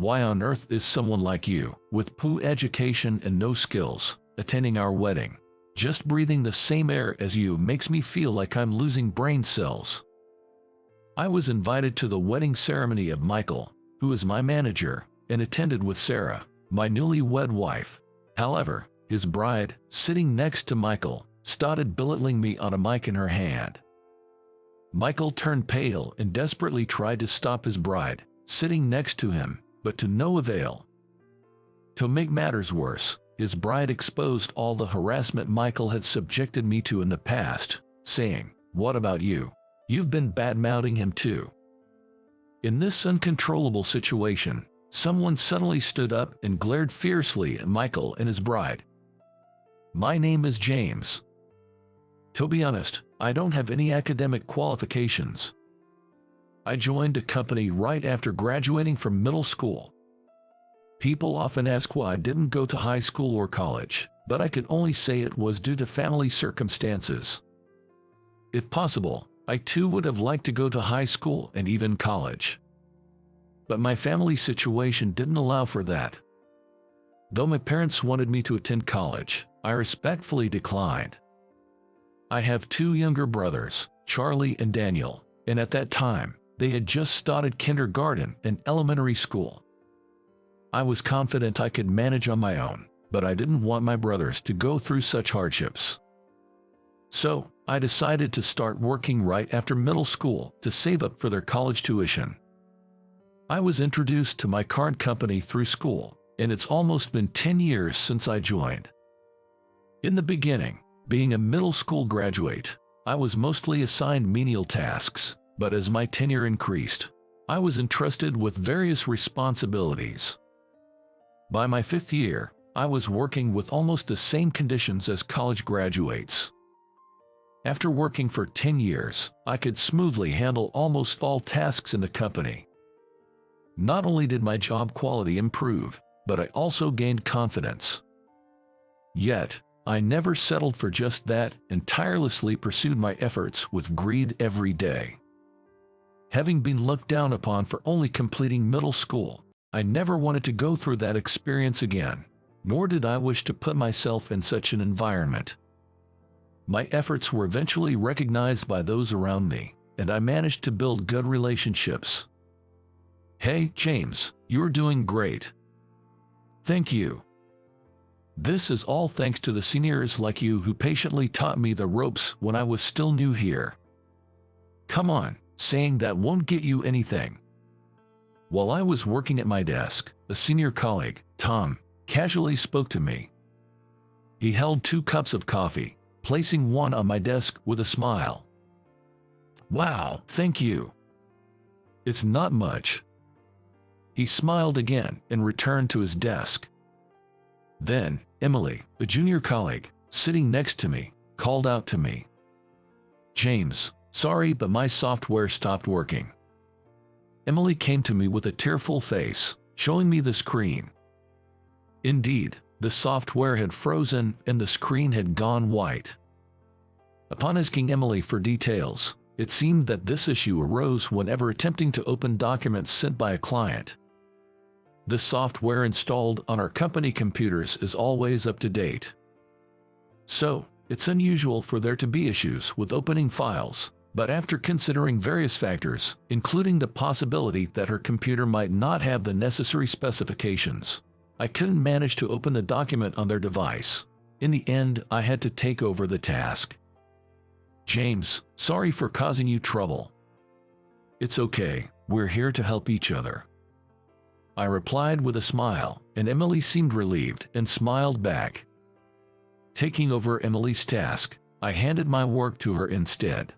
Why on earth is someone like you, with poo education and no skills, attending our wedding? Just breathing the same air as you makes me feel like I'm losing brain cells. I was invited to the wedding ceremony of Michael, who is my manager, and attended with Sarah, my newlywed wife. However, his bride, sitting next to Michael, started belittling me on a mic in her hand. Michael turned pale and desperately tried to stop his bride, sitting next to him, but to no avail. To make matters worse, his bride exposed all the harassment Michael had subjected me to in the past, saying, "What about you? You've been bad-mouthing him too." In this uncontrollable situation, someone suddenly stood up and glared fiercely at Michael and his bride. "My name is James. To be honest, I don't have any academic qualifications. I joined a company right after graduating from middle school. People often ask why I didn't go to high school or college, but I could only say it was due to family circumstances. If possible, I too would have liked to go to high school and even college. But my family situation didn't allow for that. Though my parents wanted me to attend college, I respectfully declined. I have two younger brothers, Charlie and Daniel, and at that time, they had just started kindergarten and elementary school. I was confident I could manage on my own, but I didn't want my brothers to go through such hardships. So, I decided to start working right after middle school to save up for their college tuition. I was introduced to my current company through school, and it's almost been 10 years since I joined. In the beginning, being a middle school graduate, I was mostly assigned menial tasks, but as my tenure increased, I was entrusted with various responsibilities. By my 5th year, I was working with almost the same conditions as college graduates. After working for 10 years, I could smoothly handle almost all tasks in the company. Not only did my job quality improve, but I also gained confidence. Yet, I never settled for just that and tirelessly pursued my efforts with greed every day. Having been looked down upon for only completing middle school, I never wanted to go through that experience again, nor did I wish to put myself in such an environment. My efforts were eventually recognized by those around me, and I managed to build good relationships. "Hey, James, you're doing great. Thank you. This is all thanks to the seniors like you who patiently taught me the ropes when I was still new here. Come on, saying that won't get you anything." While I was working at my desk, a senior colleague, Tom, casually spoke to me. He held 2 cups of coffee, placing one on my desk with a smile. "Wow, thank you. It's not much." He smiled again and returned to his desk. Then, Emily, a junior colleague, sitting next to me, called out to me, "James, sorry but my software stopped working." Emily came to me with a tearful face, showing me the screen. Indeed, the software had frozen and the screen had gone white. Upon asking Emily for details, it seemed that this issue arose whenever attempting to open documents sent by a client. The software installed on our company computers is always up to date. So, it's unusual for there to be issues with opening files, but after considering various factors, including the possibility that her computer might not have the necessary specifications, I couldn't manage to open the document on their device. In the end, I had to take over the task. "James, sorry for causing you trouble." "It's okay, we're here to help each other," I replied with a smile, and Emily seemed relieved and smiled back. Taking over Emily's task, I handed my work to her instead.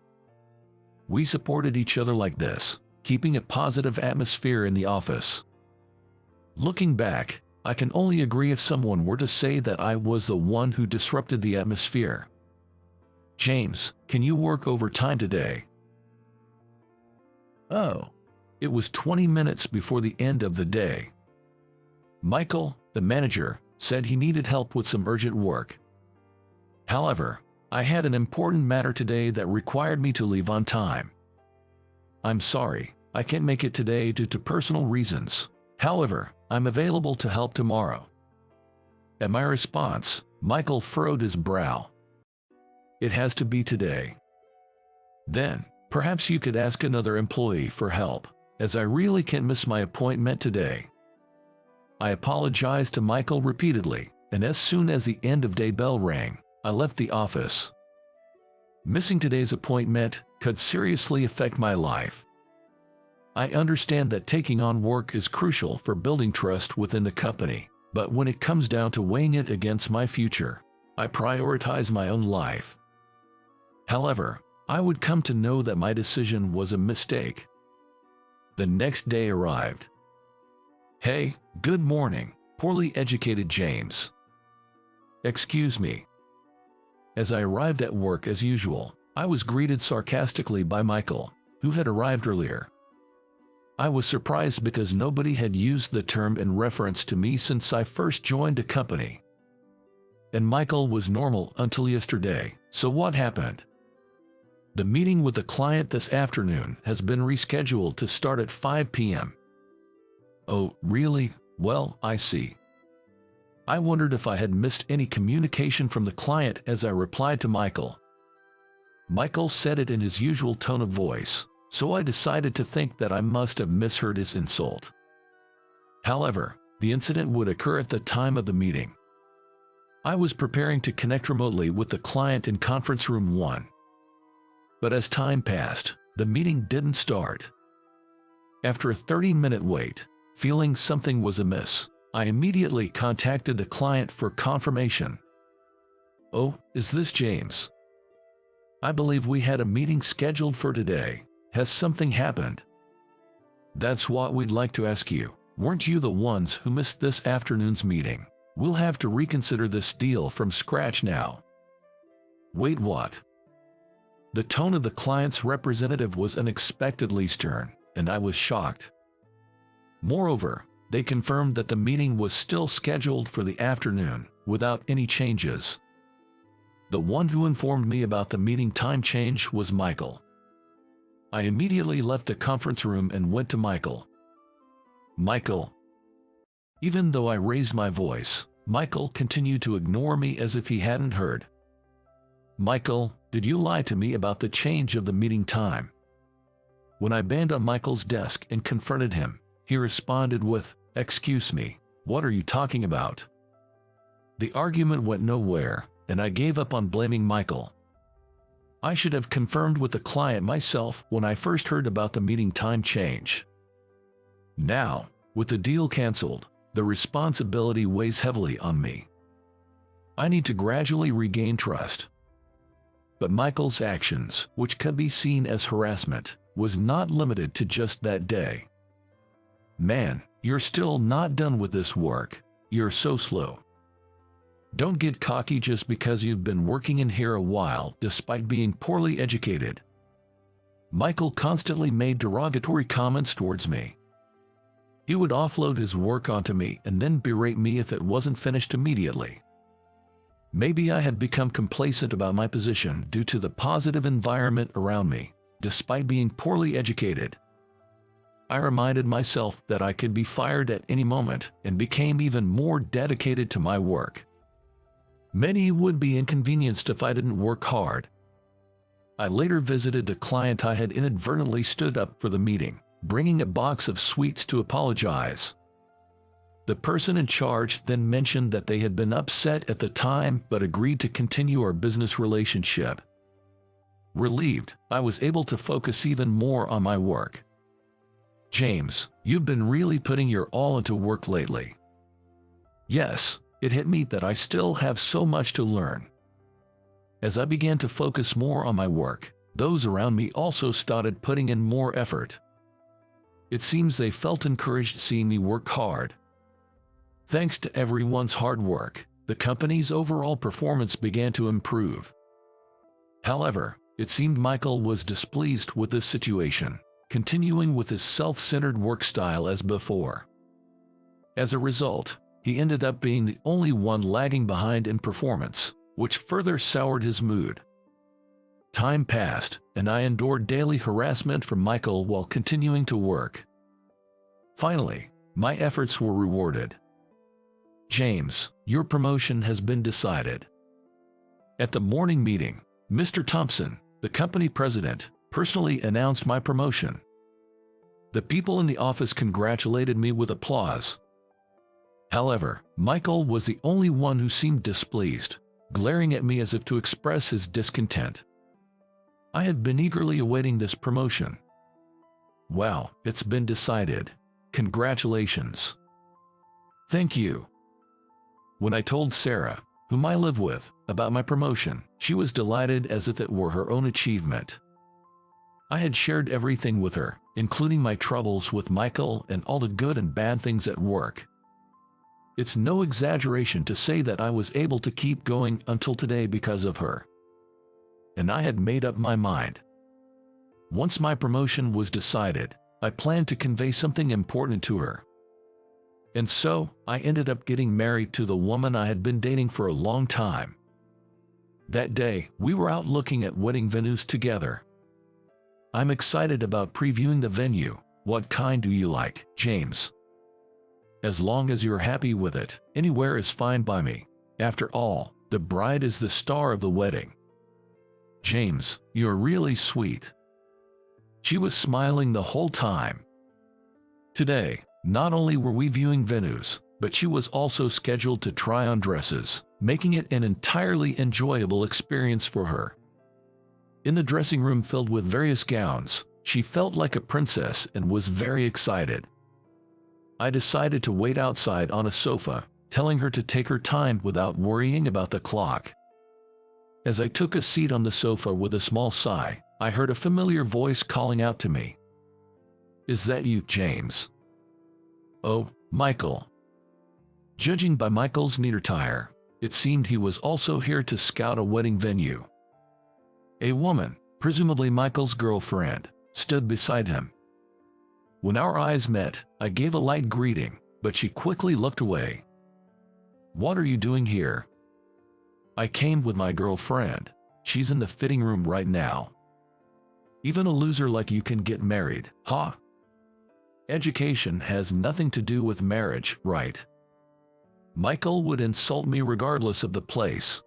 We supported each other like this, keeping a positive atmosphere in the office. Looking back, I can only agree if someone were to say that I was the one who disrupted the atmosphere. "James, can you work overtime today?" Oh. It was 20 minutes before the end of the day. Michael, the manager, said he needed help with some urgent work. However, I had an important matter today that required me to leave on time. "I'm sorry, I can't make it today due to personal reasons," However, I'm available to help tomorrow. At my response, Michael furrowed his brow. It has to be today. Then, perhaps you could ask another employee for help, as I really can't miss my appointment today. I apologized to Michael repeatedly, and as soon as the end-of-day bell rang, I left the office. Missing today's appointment could seriously affect my life. I understand that taking on work is crucial for building trust within the company, but when it comes down to weighing it against my future, I prioritize my own life. However, I would come to know that my decision was a mistake. The next day arrived. Hey, good morning, poorly educated James. Excuse me. As I arrived at work as usual, I was greeted sarcastically by Michael, who had arrived earlier. I was surprised because nobody had used the term in reference to me since I first joined the company. And Michael was normal until yesterday, so what happened? The meeting with the client this afternoon has been rescheduled to start at 5 p.m. Oh, really? Well, I see. I wondered if I had missed any communication from the client as I replied to Michael. Michael said it in his usual tone of voice, so I decided to think that I must have misheard his insult. However, the incident would occur at the time of the meeting. I was preparing to connect remotely with the client in conference room 1. But as time passed, the meeting didn't start. After a 30-minute wait, feeling something was amiss, I immediately contacted the client for confirmation. Oh, is this James? I believe we had a meeting scheduled for today. Has something happened? That's what we'd like to ask you. Weren't you the ones who missed this afternoon's meeting? We'll have to reconsider this deal from scratch now. Wait, what? The tone of the client's representative was unexpectedly stern, and I was shocked. Moreover, they confirmed that the meeting was still scheduled for the afternoon, without any changes. The one who informed me about the meeting time change was Michael. I immediately left the conference room and went to Michael. Michael. Even though I raised my voice, Michael continued to ignore me as if he hadn't heard. Michael, did you lie to me about the change of the meeting time? When I banged on Michael's desk and confronted him, he responded with, "Excuse me, what are you talking about?" The argument went nowhere, and I gave up on blaming Michael. I should have confirmed with the client myself when I first heard about the meeting time change. Now, with the deal canceled, the responsibility weighs heavily on me. I need to gradually regain trust. But Michael's actions, which could be seen as harassment, was not limited to just that day. Man, you're still not done with this work. You're so slow. Don't get cocky just because you've been working in here a while despite being poorly educated. Michael constantly made derogatory comments towards me. He would offload his work onto me and then berate me if it wasn't finished immediately. Maybe I had become complacent about my position due to the positive environment around me, despite being poorly educated. I reminded myself that I could be fired at any moment and became even more dedicated to my work. Many would be inconvenienced if I didn't work hard. I later visited a client I had inadvertently stood up for the meeting, bringing a box of sweets to apologize. The person in charge then mentioned that they had been upset at the time but agreed to continue our business relationship. Relieved, I was able to focus even more on my work. James, you've been really putting your all into work lately. Yes, it hit me that I still have so much to learn. As I began to focus more on my work, those around me also started putting in more effort. It seems they felt encouraged seeing me work hard. Thanks to everyone's hard work, the company's overall performance began to improve. However, it seemed Michael was displeased with this situation, continuing with his self-centered work style as before. As a result, he ended up being the only one lagging behind in performance, which further soured his mood. Time passed, and I endured daily harassment from Michael while continuing to work. Finally, My efforts were rewarded. James, your promotion has been decided. At the morning meeting, Mr. Thompson, the company president, personally announced my promotion. The people in the office congratulated me with applause. However, Michael was the only one who seemed displeased, glaring at me as if to express his discontent. I had been eagerly awaiting this promotion. Well, it's been decided. Congratulations. Thank you. When I told Sarah, whom I live with, about my promotion, she was delighted as if it were her own achievement. I had shared everything with her, including my troubles with Michael and all the good and bad things at work. It's no exaggeration to say that I was able to keep going until today because of her. And I had made up my mind. Once my promotion was decided, I planned to convey something important to her. And so, I ended up getting married to the woman I had been dating for a long time. That day, we were out looking at wedding venues together. I'm excited about previewing the venue. What kind do you like, James? As long as you're happy with it, anywhere is fine by me. After all, the bride is the star of the wedding. James, you're really sweet. She was smiling the whole time. Today, not only were we viewing venues, but she was also scheduled to try on dresses, making it an entirely enjoyable experience for her. In the dressing room filled with various gowns, she felt like a princess and was very excited. I decided to wait outside on a sofa, telling her to take her time without worrying about the clock. As I took a seat on the sofa with a small sigh, I heard a familiar voice calling out to me. Is that you, James? Oh, Michael. Judging by Michael's neat attire, it seemed he was also here to scout a wedding venue. A woman, presumably Michael's girlfriend, stood beside him. When our eyes met, I gave a light greeting, but she quickly looked away. What are you doing here? I came with my girlfriend. She's in the fitting room right now. Even a loser like you can get married, huh? Education has nothing to do with marriage, right? Michael would insult me regardless of the place.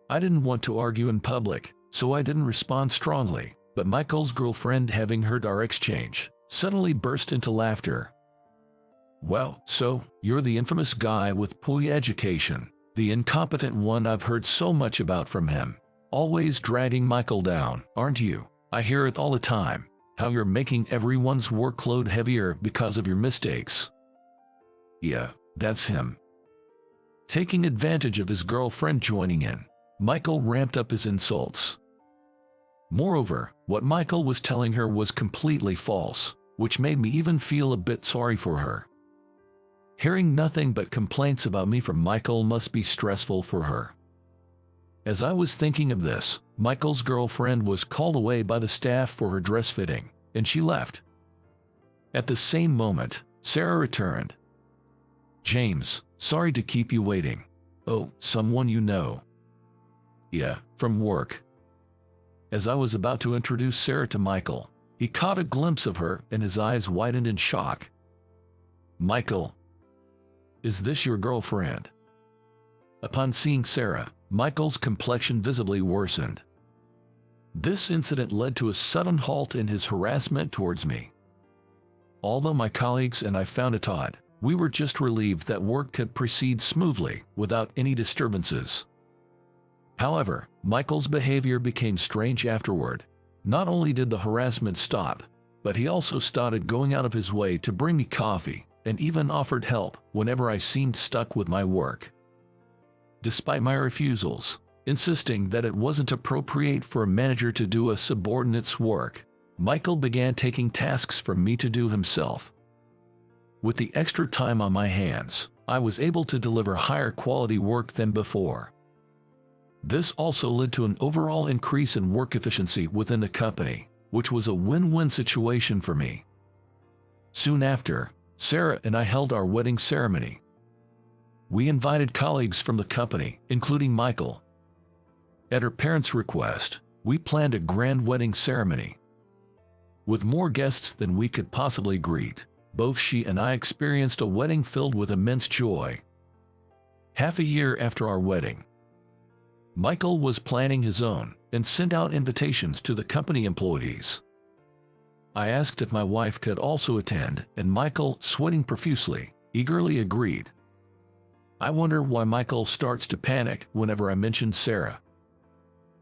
I didn't want to argue in public, so I didn't respond strongly, but Michael's girlfriend, having heard our exchange, suddenly burst into laughter. Well, so, you're the infamous guy with poor education, the incompetent one I've heard so much about from him. Always dragging Michael down, aren't you? I hear it all the time, how you're making everyone's workload heavier because of your mistakes. Yeah, that's him. Taking advantage of his girlfriend joining in, Michael ramped up his insults. Moreover, what Michael was telling her was completely false, which made me even feel a bit sorry for her. Hearing nothing but complaints about me from Michael must be stressful for her. As I was thinking of this, Michael's girlfriend was called away by the staff for her dress fitting, and she left. At the same moment, Sarah returned. James, sorry to keep you waiting. Oh, someone you know? Yeah, from work. As I was about to introduce Sarah to Michael, he caught a glimpse of her and his eyes widened in shock. Michael, is this your girlfriend? Upon seeing Sarah, Michael's complexion visibly worsened. This incident led to a sudden halt in his harassment towards me. Although my colleagues and I found it odd, we were just relieved that work could proceed smoothly without any disturbances. However, Michael's behavior became strange afterward. Not only did the harassment stop, but he also started going out of his way to bring me coffee and even offered help whenever I seemed stuck with my work. Despite my refusals, insisting that it wasn't appropriate for a manager to do a subordinate's work, Michael began taking tasks from me to do himself. With the extra time on my hands, I was able to deliver higher quality work than before. This also led to an overall increase in work efficiency within the company, which was a win-win situation for me. Soon after, Sarah and I held our wedding ceremony. We invited colleagues from the company, including Michael. At her parents' request, we planned a grand wedding ceremony. With more guests than we could possibly greet, both she and I experienced a wedding filled with immense joy. Half a year after our wedding, Michael was planning his own and sent out invitations to the company employees. I asked if my wife could also attend, and Michael, sweating profusely, eagerly agreed. I wonder why Michael starts to panic whenever I mention Sarah.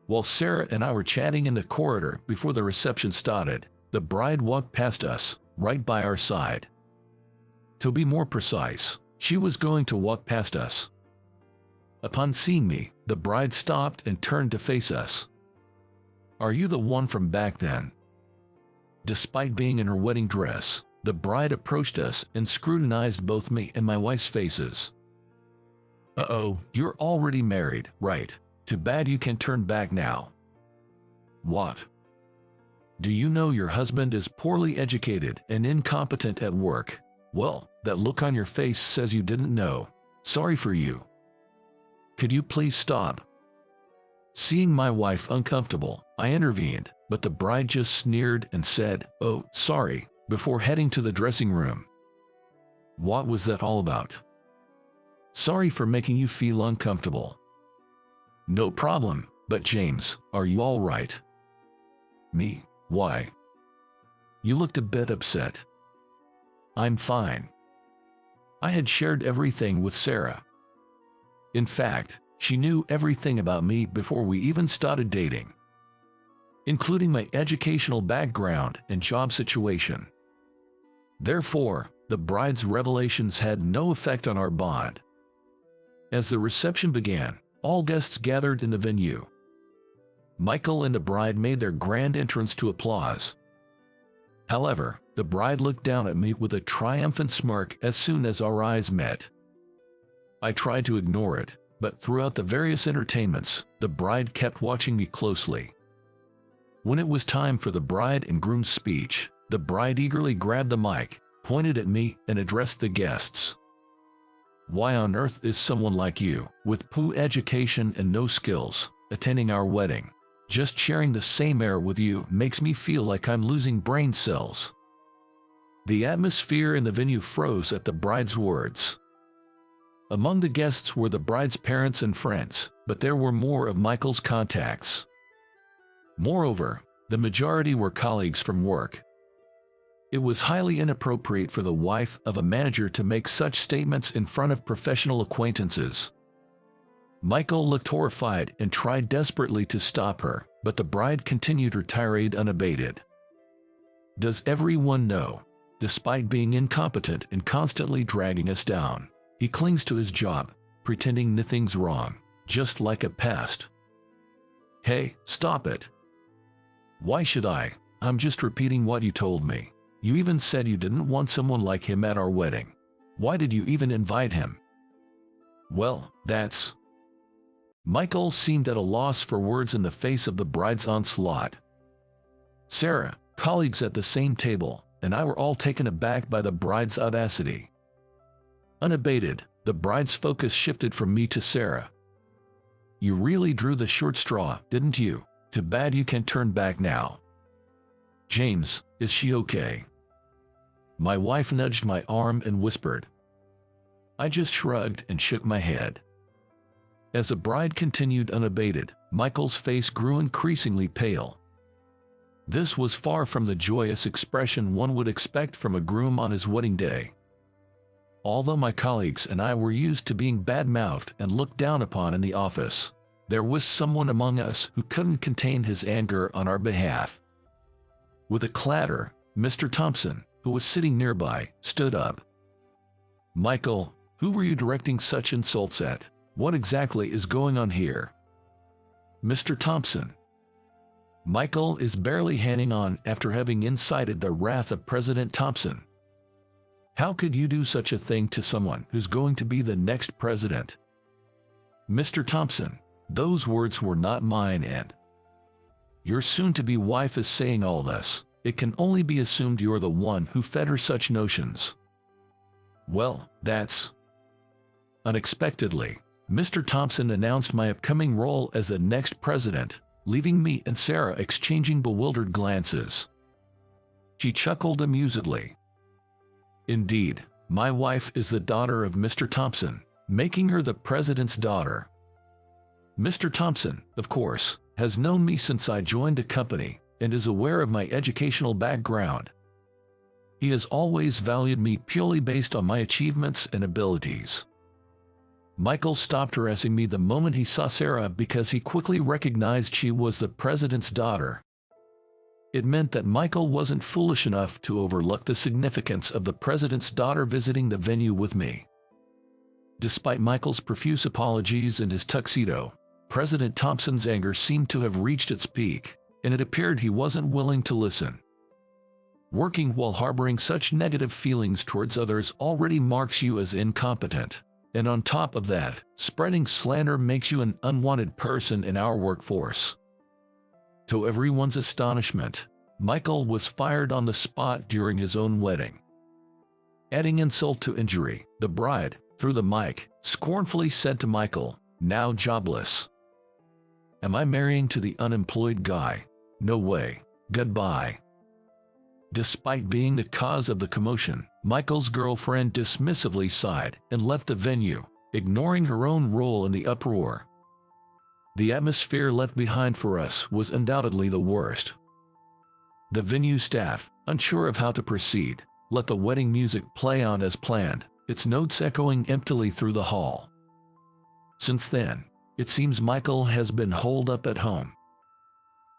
While Sarah and I were chatting in the corridor before the reception started, the bride walked past us, right by our side. To be more precise, she was going to walk past us. Upon seeing me, the bride stopped and turned to face us. "Are you the one from back then?" Despite being in her wedding dress, the bride approached us and scrutinized both me and my wife's faces. "Uh-oh, you're already married, right? Too bad you can turn back now." "What? Do you know your husband is poorly educated and incompetent at work?" "Well, that look on your face says you didn't know. Sorry for you. Could you please stop?" Seeing my wife uncomfortable, I intervened, but the bride just sneered and said, "Oh, sorry," before heading to the dressing room. What was that all about? "Sorry for making you feel uncomfortable." "No problem, but James, are you all right?" "Me? Why? You looked a bit upset." "I'm fine." I had shared everything with Sarah. In fact, she knew everything about me before we even started dating, including my educational background and job situation. Therefore, the bride's revelations had no effect on our bond. As the reception began, all guests gathered in the venue. Michael and the bride made their grand entrance to applause. However, the bride looked down at me with a triumphant smirk as soon as our eyes met. I tried to ignore it, but throughout the various entertainments, the bride kept watching me closely. When it was time for the bride and groom's speech, the bride eagerly grabbed the mic, pointed at me, and addressed the guests. "Why on earth is someone like you, with poor education and no skills, attending our wedding? Just sharing the same air with you makes me feel like I'm losing brain cells." The atmosphere in the venue froze at the bride's words. Among the guests were the bride's parents and friends, but there were more of Michael's contacts. Moreover, the majority were colleagues from work. It was highly inappropriate for the wife of a manager to make such statements in front of professional acquaintances. Michael looked horrified and tried desperately to stop her, but the bride continued her tirade unabated. "Does everyone know? Despite being incompetent and constantly dragging us down, he clings to his job, pretending nothing's wrong, just like a pest." "Hey, stop it. Why should I? I'm just repeating what you told me. You even said you didn't want someone like him at our wedding. Why did you even invite him?" "Well, that's..." Michael seemed at a loss for words in the face of the bride's onslaught. Sarah, colleagues at the same table, and I were all taken aback by the bride's audacity. Unabated, the bride's focus shifted from me to Sarah. "You really drew the short straw, didn't you? Too bad you can't turn back now." "James, is she okay?" My wife nudged my arm and whispered. I just shrugged and shook my head. As the bride continued unabated, Michael's face grew increasingly pale. This was far from the joyous expression one would expect from a groom on his wedding day. Although my colleagues and I were used to being bad-mouthed and looked down upon in the office, there was someone among us who couldn't contain his anger on our behalf. With a clatter, Mr. Thompson, who was sitting nearby, stood up. "Michael, who were you directing such insults at? What exactly is going on here?" "Mr. Thompson." Michael is barely hanging on after having incited the wrath of President Thompson. "How could you do such a thing to someone who's going to be the next president?" "Mr. Thompson, those words were not mine, and your soon-to-be wife is saying all this. It can only be assumed you're the one who fed her such notions." "Well, that's..." Unexpectedly, Mr. Thompson announced my upcoming role as the next president, leaving me and Sarah exchanging bewildered glances. She chuckled amusedly. Indeed, my wife is the daughter of Mr. Thompson, making her the president's daughter. Mr. Thompson, of course, has known me since I joined the company and is aware of my educational background. He has always valued me purely based on my achievements and abilities. Michael stopped harassing me the moment he saw Sarah because he quickly recognized she was the president's daughter. It meant that Michael wasn't foolish enough to overlook the significance of the president's daughter visiting the venue with me. Despite Michael's profuse apologies and his tuxedo, President Thompson's anger seemed to have reached its peak, and it appeared he wasn't willing to listen. Working while harboring such negative feelings towards others already marks you as incompetent. And on top of that, spreading slander makes you an unwanted person in our workforce. To everyone's astonishment, Michael was fired on the spot during his own wedding. Adding insult to injury, the bride, through the mic, scornfully said to Michael, "Now jobless. Am I marrying to the unemployed guy? No way. Goodbye." Despite being the cause of the commotion, Michael's girlfriend dismissively sighed and left the venue, ignoring her own role in the uproar. The atmosphere left behind for us was undoubtedly the worst. The venue staff, unsure of how to proceed, let the wedding music play on as planned, its notes echoing emptily through the hall. Since then, it seems Michael has been holed up at home.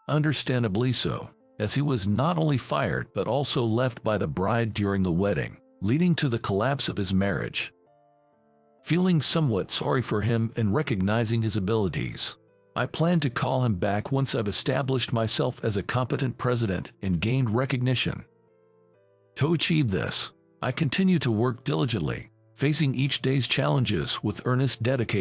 Understandably so, as he was not only fired but also left by the bride during the wedding, leading to the collapse of his marriage. Feeling somewhat sorry for him and recognizing his abilities, I plan to call him back once I've established myself as a competent president and gained recognition. To achieve this, I continue to work diligently, facing each day's challenges with earnest dedication.